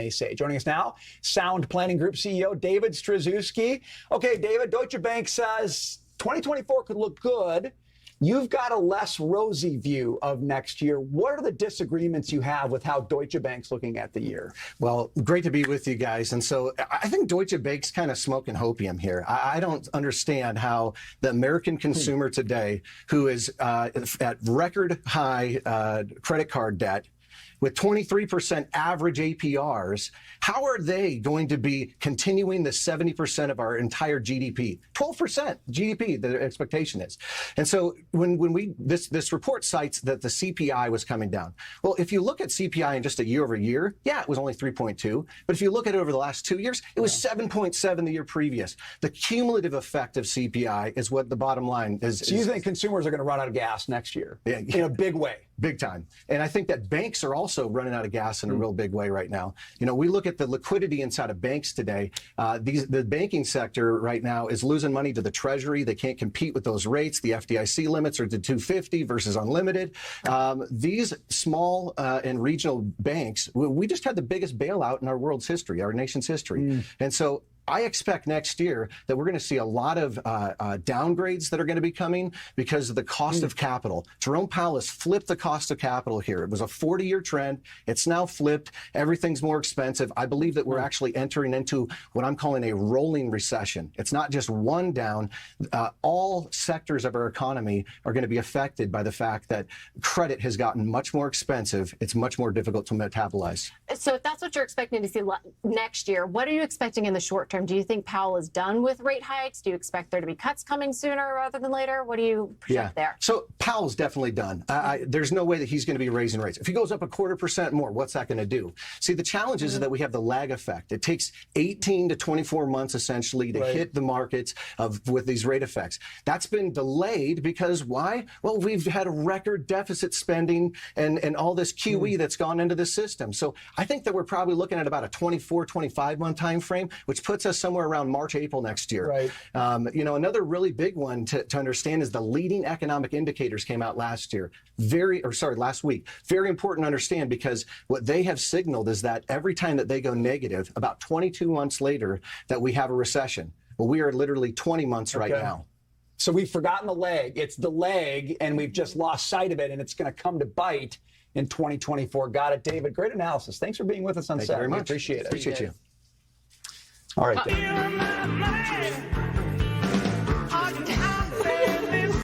They say. Joining us now, Sound Planning Group CEO David Stryzewski. Okay, David, Deutsche Bank says 2024 could look good. You've got a less rosy view of next year. What are the disagreements you have with how Deutsche Bank's looking at the year? Well, great to be with you guys. And so I think Deutsche Bank's kind of smoking hopium here. I don't understand how the American consumer today, who is at record high credit card debt, with 23% average APRs, how are they going to be continuing the 70% of our entire GDP? 12% GDP, the expectation is. And so when this report cites that the CPI was coming down. Well, if you look at CPI in just a year over year, yeah, it was only 3.2. But if you look at it over the last 2 years, it was 7.7 the year previous. The cumulative effect of CPI is what the bottom line is. So you think consumers are going to run out of gas next year in a big way? Big time. And I think that banks are also running out of gas in a real big way right now. You know, we look at the liquidity inside of banks today. The banking sector right now is losing money to the Treasury. They can't compete with those rates. The FDIC limits are to 250 versus unlimited. These small and regional banks, we just had the biggest bailout in our world's history, our nation's history. And so I expect next year that we're going to see a lot of downgrades that are going to be coming because of the cost of capital. Jerome Powell has flipped the cost of capital here. It was a 40-year trend. It's now flipped. Everything's more expensive. I believe that we're actually entering into what I'm calling a rolling recession. It's not just one down. All sectors of our economy are going to be affected by the fact that credit has gotten much more expensive. It's much more difficult to metabolize. So if that's what you're expecting to see next year, what are you expecting in the short term? Do you think Powell is done with rate hikes? Do you expect there to be cuts coming sooner rather than later? What do you project there? So Powell's definitely done. There's no way that he's going to be raising rates. If he goes up 0.25% more, what's that going to do? See, the challenge is that we have the lag effect. It takes 18 to 24 months essentially to hit the markets with these rate effects. That's been delayed because why? Well, we've had a record deficit spending and all this QE that's gone into the system. So I think that we're probably looking at about a 24, 25 month time frame, which puts us somewhere around March, April next year. Right. You know, another really big one to understand is the leading economic indicators came out last week. Very important to understand because what they have signaled is that every time that they go negative, about 22 months later, that we have a recession. Well, we are literally 20 months right now. So we've forgotten the leg. It's the leg, and we've just lost sight of it, and it's going to come to bite in 2024. Got it, David. Great analysis. Thanks for being with us on Thank you very much. Appreciate it. Appreciate you. All right.